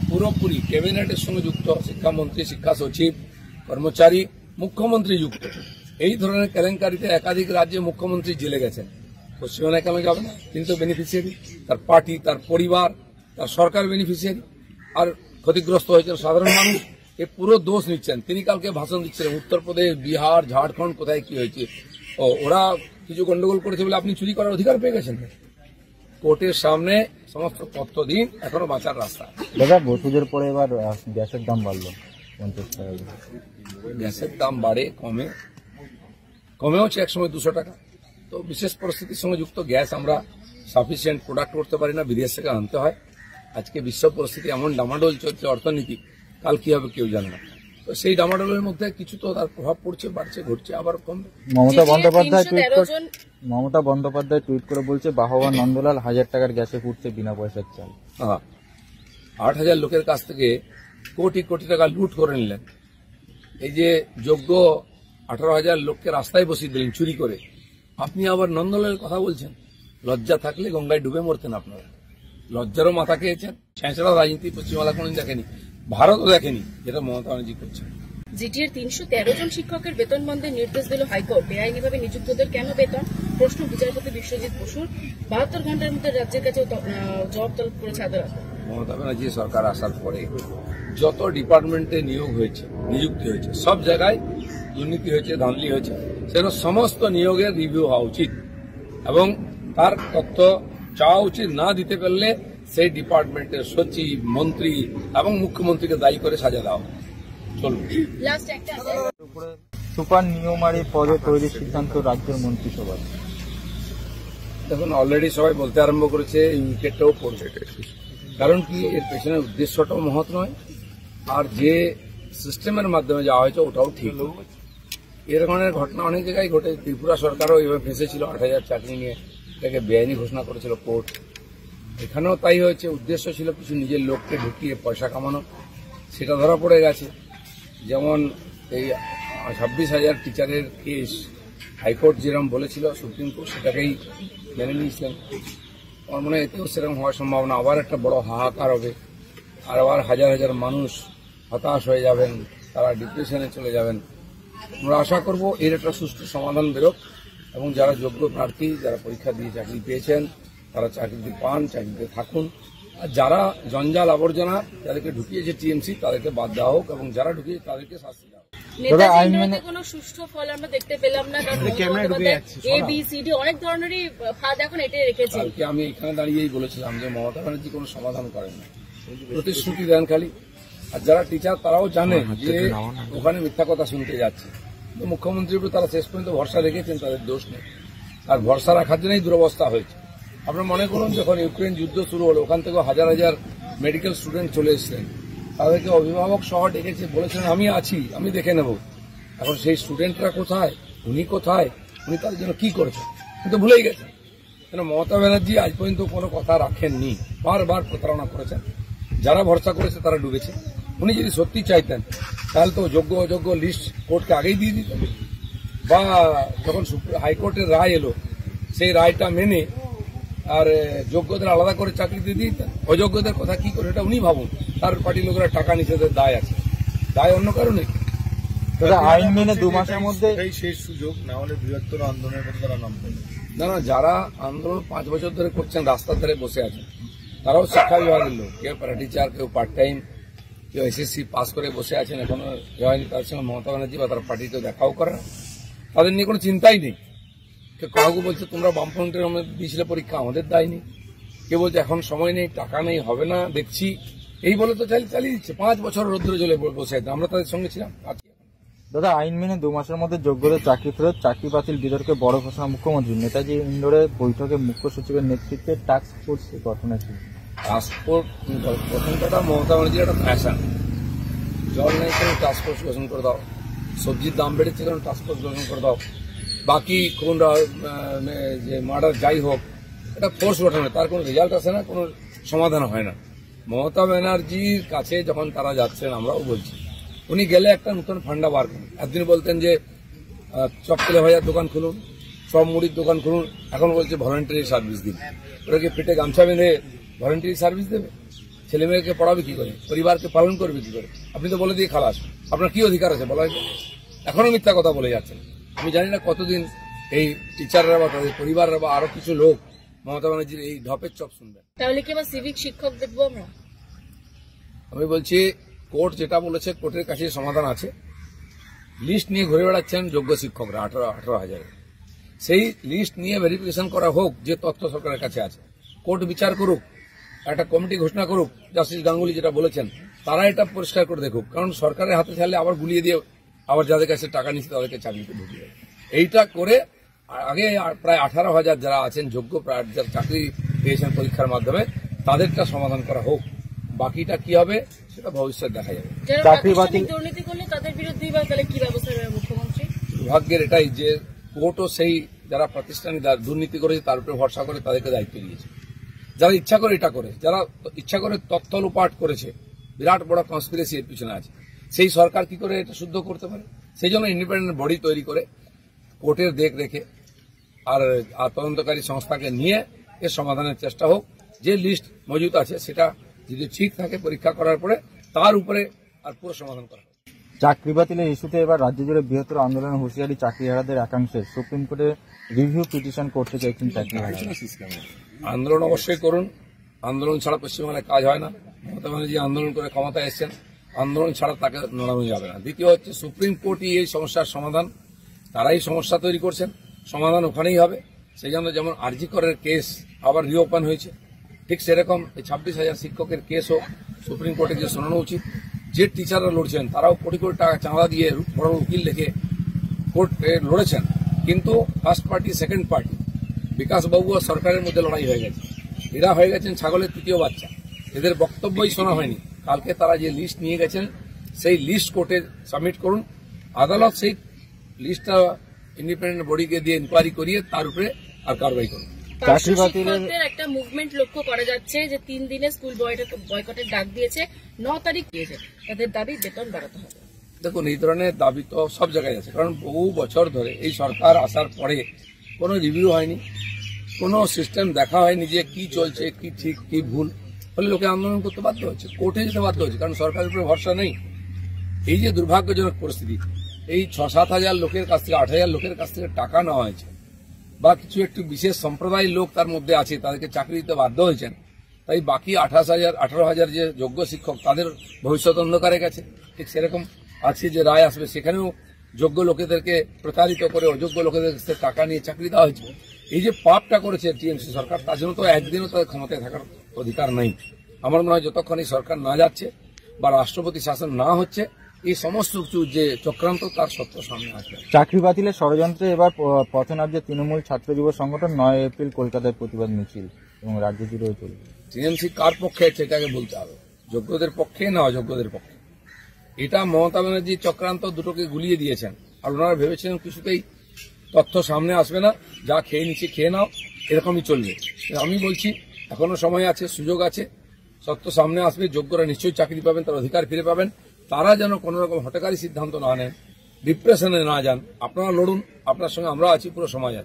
পুরোপুরি ক্যাবিনেটের সঙ্গে যুক্ত, শিক্ষামন্ত্রী, শিক্ষা সচিব, কর্মচারী, মুখ্যমন্ত্রী যুক্ত। এই ধরনের কেলেঙ্কারিতে একাধিক রাজ্যে মুখ্যমন্ত্রী জেলে গেছেন। পশ্চিমবাংলায় কেন যাবে না? তিনি তো বেনিফিশিয়ারি, তার পার্টি, তার পরিবার, তার সরকার বেনিফিশিয়ারি, আর ক্ষতিগ্রস্ত হয়েছেন সাধারণ মানুষ। এ পুরো দোষ নিচ্ছেন। তিনি কালকে ভাষণ দিচ্ছিলেন উত্তরপ্রদেশ, বিহার, ঝাড়খণ্ড কোথায় কি হয়েছে, ওরা কিছু গন্ডগোল করেছে বলে আপনি চুরি করার অধিকার পেয়ে গেছেন। কোর্টের সামনে সমস্ত তথ্য দিন, এখনো বাঁচার রাস্তা। দাদা, পুজোর পরে এবার গ্যাসের দাম বাড়লো 50 টাকা। গ্যাসের দাম বাড়ে, কমেওছে একসময় 200 টাকা। তো বিশেষ পরিস্থিতির সঙ্গে যুক্ত গ্যাস আমরা সাফিসিয়েন্ট প্রোডাক্ট করতে পারি না, বিদেশ থেকে আনতে হয়। আজকে বিশ্ব পরিস্থিতি এমন ডামাডোল চলছে, অর্থনীতি কাল কি হবে কেউ জানে না। তো সেই ডামাডোলের মধ্যে কিছু তো তার প্রভাব পড়ছে, বাড়ছে, ঘটছে, আবার কমবে। মমতা বন্দ্যোপাধ্যায় টুইট করে বলছে বাহবা নন্দলাল 1000 টাকার গ্যাসে ফুটছে বিনা পয়সার চাল। 8,000 লোকের কাছ থেকে কোটি কোটি টাকা লুট করে নিলেন। এই যে যোগ্য 18,000 লোককে রাস্তায় বসিয়ে দিলেন চুরি করে, আপনি আবার নন্দলালের কথা বলছেন। লজ্জা থাকলে গঙ্গায় ডুবে মরতেন আপনারা। লজ্জারও মাথা খেয়েছেন। ছেঁচড়া রাজনীতি পশ্চিমবাংলা কোনদিন দেখেনি, ভারতও দেখেনি, যেটা মমতা ব্যানার্জি করছেন। জিটিএর 313 জন শিক্ষকের বেতন বন্ধের নির্দেশ দিল হাইকোর্ট। বেআইনিভাবে নিযুক্তদের কেন বেতন? প্রশ্ন বিচারপতি বিশ্বজিৎ বসুর। 72 ঘন্টার মধ্যে রাজ্যের কাছে জবাব তলব করেছে আদালত। মমতা ব্যানার্জি সরকার আসার পরে যত ডিপার্টমেন্টে নিযুক্তি হয়েছে, সব জায়গায় দুর্নীতি হয়েছে, ধাঁধলি হয়েছে। সেটা সমস্ত নিয়োগের রিভিউ হওয়া উচিত এবং তার তথ্য চাওয়া উচিত। না দিতে পারলে সেই ডিপার্টমেন্টের সচিব, মন্ত্রী এবং মুখ্যমন্ত্রীকে দায়ী করে সাজা দেওয়া চলবে। সুপার নিউমারি পদে তৈরির সিদ্ধান্ত রাজ্যের মন্ত্রিসভার। দেখুন, অলরেডি সবাই বলতে আরম্ভ করেছে উইকেটটাও পড়বে। কারণ কি, এর পেছনের উদ্দেশ্যটাও মহৎ নয়, আর যে সিস্টেমের মাধ্যমে যাওয়া হয়েছে ওটাও ঠিক। এ ধরনের ঘটনা অনেক জায়গায় ঘটে। ত্রিপুরা সরকারও এইভাবে ফেসেছিল, 8,000 চাকরি নিয়ে এটাকে বেআইনি ঘোষণা করেছিল কোর্ট। এখানেও তাই হয়েছে। উদ্দেশ্য ছিল কিছু নিজের লোককে ঢুকিয়ে পয়সা কামানো, সেটা ধরা পড়ে গেছে। যেমন এই 26,000 টিচারের কেস হাইকোর্ট যেরকম বলেছিল, সুপ্রিম কোর্ট সেটাকেই মেনে নিয়েছিলেন। আমার মনে হয় এতেও সেরকম হওয়ার সম্ভাবনা। আবার একটা বড় হাহাকার হবে, আর আবার হাজার হাজার মানুষ হতাশ হয়ে যাবেন, তারা ডিপ্রেশনে চলে যাবেন। আমরা আশা করব এর একটা সুষ্ঠু সমাধান বেরোক এবং যারা যোগ্য প্রার্থী, যারা পরীক্ষা দিয়ে চাকরি পেয়েছেন, তারা চাকরিতে পান, চাকরিতে থাকুন। আর যারা জঞ্জাল আবর্জনা যাদেরকে ঢুকিয়েছে টিএমসি, তাদেরকে বাদ দেওয়া হোক এবং যারা ঢুকিয়েছে তাদেরকে শাস্তি দেওয়া হোক। কোনো সুষ্ঠু ফল আমরা দেখতে পেলাম না, কারণ ABCD অনেক ধরনেরই ফাঁদ এখন এটাই রেখেছে। কালকে আমি এখানে দাঁড়িয়েই বলেছিলাম যে মমতা ব্যানার্জি কোনো সমাধান করেন না, প্রতিশ্রুতি দেন খালি। আর যারা টিচার তারাও জানে যে ওখানে মিথ্যা কথা শুনতে যাচ্ছে। তো মুখ্যমন্ত্রীর উপর তারা শেষ পর্যন্ত ভরসা রেখেছেন, তাদের দোষ নেই। আর ভরসা রাখার জন্যই দুরবস্থা হয়েছে। আপনার মনে করুন, যখন ইউক্রেন যুদ্ধ শুরু হলো, ওখান থেকে হাজার হাজার মেডিকেল স্টুডেন্ট চলে এসেছিলেন। তাদেরকে অভিভাবক সহ ডেকেছে, বলেছিলেন আমি আছি, আমি দেখে নেব। এখন সেই স্টুডেন্টরা কোথায়, উনি কোথায়, উনি তাদের জন্য কি করেছেন কিন্তু ভুলেই গেছেন। কেন মমতা ব্যানার্জি আজ পর্যন্ত কোনো কথা রাখেননি, বারবার প্রতারণা করেছেন। যারা ভরসা করেছে তারা ডুবেছে। উনি যদি সত্যি চাইতেন তাহলে তো যোগ্য অযোগ্য লিস্ট কোর্টকে আগেই দিয়ে দিতেন, বা যখন হাইকোর্টের রায় এলো সেই রায়টা মেনে আর যোগ্যদের আলাদা করে চাকরি দিয়ে দিতেন। অযোগ্যদের কথা কি করে এটা উনি ভাবুন। তার পার্টির লোকেরা টাকা নিষেধের দায় আছে, দায় অন্য কারণে। আইন মেনে 2 মাসের মধ্যে সেই সুযোগ না হলে বৃহত্তর আন্দোলনের কথা তারা নামবে না। যারা আন্দোলন 5 বছর ধরে করছেন, রাস্তার ধারে বসে আছেন, তারাও শিক্ষা বিভাগের লোক। কেউ প্যারা টিচার, কেউ পার্ট টাইম, কেউ SSC পাস করে বসে আছেন, এখনো হয়নি। তার সঙ্গে মমতা ব্যানার্জি বা তার পার্টিতে দেখাও করে না। তাদের নিয়ে কোনো চিন্তাই নেই। কেউ কাউকে বলছে তোমরা বামফ্রন্টের দিয়েছিলে পরীক্ষা, আমাদের দায় নেই। কেউ বলছে এখন সময় নেই, টাকা নেই, হবে না, দেখছি, এই বলে তো চালিয়ে দিচ্ছে। 5 বছর রৌদ্রে জ্বলে বসে আছে, আমরা তাদের সঙ্গে ছিলাম। দাদা, আইন মেনে 2 মাসের মধ্যে যোগ্যদের চাকরি ফেরত, চাকরি বাতিল বিতর্কে বড় ঘোষণা মুখ্যমন্ত্রী। নেতাজি ইন্ডোরে বৈঠকে মুখ্য সচিবের নেতৃত্বে টাস্ক ফোর্স গঠনের টাস্কফোর্স গঠন করা মমতা ব্যানার্জির একটা ফ্যাশন। জল নেই কেন টাস্কফোর্স গঠন করে দাও, সবজির দাম বেড়েছে কেন টাস্কফোর্স গঠন করে দাও, বাকি কোন যে মার্ডার যাই হোক, এটা ফোর্স গঠনে তার কোনো রেজাল্ট আসে না, কোনো সমাধান হয় না। মমতা ব্যানার্জির কাছে যখন তারা যাচ্ছেন, আমরাও বলছি, উনি গেলে একটা নতুন ফান্ডা বার করুন। একদিন বলতেন যে চপ তেলে ভাজার দোকান খুলুন, সব মুড়ির দোকান খুলুন, এখন বলছে ভলেন্টারি সার্ভিস দিন। ওরা কি পেটে গামছা বেঁধে ভলেন্টারি সার্ভিস দেবে? ছেলে মেয়েকে পড়াবে কি করে, পরিবারকে পালন করবে কি করে? আপনি তো বলে দিয়ে খালাস, আপনার কি অধিকার আছে বলা হয়েছে? এখনো মিথ্যা কথা বলে যাচ্ছেন। আমি জানি না কতদিন এই টিচাররা বা তাদের পরিবাররা বা আরো কিছু লোক মমতা ব্যানার্জির এই ঢপের চপ শুনবেন। তাহলে কি আবার সিভিক শিক্ষক দেখবো আমরা? আমি বলছি কোর্ট যেটা বলেছে কোর্টের কাছে সমাধান আছে। লিস্ট নিয়ে ঘুরে বেড়াচ্ছেন যোগ্য শিক্ষকরা 18,000। সেই লিস্ট নিয়ে ভেরিফিকেশন করা হোক, যে তথ্য সরকারের কাছে আছে। কোর্ট বিচার করুক, একটা কমিটি ঘোষণা করুক, জাস্টিস গাঙ্গুলি যেটা বলেছেন, তারা এটা পরিষ্কার করে দেখুক। কারণ সরকারের হাতে ছাড়লে আবার গুলিয়ে দিয়ে আবার যাদের কাছে টাকা নিচ্ছে তাদেরকে চাকরিতে ঢুকিয়ে এইটা করে আগে প্রায় 18,000 যারা আছেন যোগ্য, প্রায় যারা চাকরি পেয়েছেন পরীক্ষার মাধ্যমে, তাদেরটা সমাধান করা হোক। বাকিটা কি হবে সেটা ভবিষ্যৎ দেখা যাবে। যারা চাকরি বাতিল প্রাতিষ্ঠানিক দুর্নীতি করলে তাদের বিরুদ্ধে বা তাহলে কি ব্যবস্থা নেবে মুখ্যমন্ত্রী? দুর্ভাগ্যের এটাই যে কোর্টও সেই যারা প্রাতিষ্ঠানিক দুর্নীতি করেছে তার উপরে ভরসা করে তাদেরকে দায়িত্ব দিয়েছে। যারা ইচ্ছা করে এটা করে, যারা ইচ্ছা করে তথ্য লুপাট করেছে, বিরাট বড় কনস্পিরেসি এর পিছনে আছে, সেই সরকার কি করে এটা শুদ্ধ করতে পারে? সেই জন্য ইন্ডিপেন্ডেন্ট বডি তৈরি করে কোর্টের দেখ রেখে আর তদন্তকারী সংস্থাকে নিয়ে এর সমাধানের চেষ্টা হোক। যে লিস্ট মজুদ আছে সেটা যদি ঠিক থাকে পরীক্ষা করার পরে তার উপরে আর পুরো সমাধান করা হবে। চাকরি বাতিলের ইস্যুতে এবার রাজ্য জুড়ে বৃহত্তর আন্দোলনের হুঁশিয়ারি চাকরিহারাদের একাংশের। সুপ্রিম কোর্টে রিভিউ পিটিশন করতে চাইছেন চাকরিহারা। আন্দোলন অবশ্যই করুন, আন্দোলন ছাড়া পশ্চিমবাংলায় কাজ হয় না। মমতা ব্যানার্জি আন্দোলন করে ক্ষমতায় এসেছেন, আন্দোলন ছাড়া তাকে নড়ানো যাবে না। দ্বিতীয় হচ্ছে সুপ্রিম কোর্টই এই সমস্যার সমাধান, তারাই সমস্যা তৈরি করছেন, সমাধান ওখানেই হবে। সেই জন্য যেমন আরজি করের কেস আবার রিওপেন হয়েছে, ঠিক সেরকম এই 26,000 শিক্ষকের কেসও সুপ্রিম কোর্টে গিয়ে শোনানো উচিত। যে টিচাররা লড়ছেন তারাও কোটি কোটি টাকা চাঁদা দিয়ে বড় উকিল রেখে কোর্টে লড়েছেন, কিন্তু ফার্স্ট পার্টি সেকেন্ড পার্টি বিকাশবাবু আর সরকারের মধ্যে লড়াই হয়ে গেছে। এরা হয়ে গেছেন ছাগলের তৃতীয় বাচ্চা, এদের বক্তব্যই শোনা হয়নি। কালকে তারা যে লিস্ট নিয়ে গেছেন সেই লিস্ট কোর্টে সাবমিট করুন, আদালত সেই লিস্টটা ইন্ডিপেন্ডেন্ট বডিকে দিয়ে ইনকোয়ারি করিয়ে তার উপরে আর কারবাই করুন। চাকরি বাতিলের শিক্ষকদের একটা মুভমেন্ট লক্ষ্য করা যাচ্ছে যে 3 দিনে স্কুল বয়কটের ডাক দিয়েছে, 9 তারিখ দিয়েছে। তাদের দাবি বেতন বাড়াতে হবে। দেখুন, এই ধরনের দাবি তো সব জায়গায় আছে, কারণ বহু বছর ধরে এই সরকার আসার পরে কোনো রিভিউ হয়নি, কোনো সিস্টেম দেখা হয়নি যে কি চলছে, কি ঠিক কি ভুল। ফলে লোকে আন্দোলন করতে বাধ্য হচ্ছে, কোর্টে যেতে বাধ্য হচ্ছে, কারণ সরকারের উপরে ভরসা নেই। এই যে দুর্ভাগ্যজনক পরিস্থিতি, এই 6-7 হাজার লোকের কাছ থেকে 8,000 লোকের কাছ থেকে টাকা নেওয়া হয়েছে, বা কিছু একটু বিশেষ সম্প্রদায়ের লোক তার মধ্যে আছে, তাদেরকে চাকরি দিতে বাধ্য হয়েছেন। তাই বাকি 18,000 যে যোগ্য শিক্ষক তাদের ভবিষ্যৎ অন্ধকারে গেছে। ঠিক সেরকম আছে যে রায় আসবে, সেখানেও যোগ্য লোকেদেরকে প্রতারিত করে অযোগ্য লোকেদের কাছ থেকে টাকা নিয়ে চাকরি দেওয়া হয়েছে। এই যে পাপটা করেছে টিএমসি সরকার, তার জন্য তো একদিনও তাদের ক্ষমতায় থাকার অধিকার নেই। আমার মনে হয় যতক্ষণ এই সরকার না যাচ্ছে বা রাষ্ট্রপতি শাসন না হচ্ছে, এই সমস্ত কিছু যে চক্রান্ত তার সত্য সামনে আসবে। চাকরি বাতিলের ষড়যন্ত্রে এবার পথে নামছে তৃণমূল ছাত্র যুব সংগঠন। 9 এপ্রিল কলকাতায় প্রতিবাদ মিছিল এবং রাজ্য জুড়েও চলবে। টিএমসি কার পক্ষে সেটাকে বলতে হবে, যোগ্যদের পক্ষে না অযোগ্যদের পক্ষে। এটা মমতা ব্যানার্জি চক্রান্ত, দুটোকে গুলিয়ে দিয়েছেন। আর ওনারা ভেবেছিলেন কিছুতেই তথ্য সামনে আসবে না, যা খেয়ে নিচ্ছে খেয়ে নাও, এরকমই চলবে। আমি বলছি এখনো সময় আছে, সুযোগ আছে, সত্য সামনে আসবে, যোগ্যরা নিশ্চয়ই চাকরি পাবেন, তার অধিকার ফিরে পাবেন। তারা যেন কোনো রকম হঠকারী সিদ্ধান্ত না নেন, ডিপ্রেশনে না যান। আপনারা লড়ুন, আপনার সঙ্গে আমরা আছি, পুরো সমাজ আছে।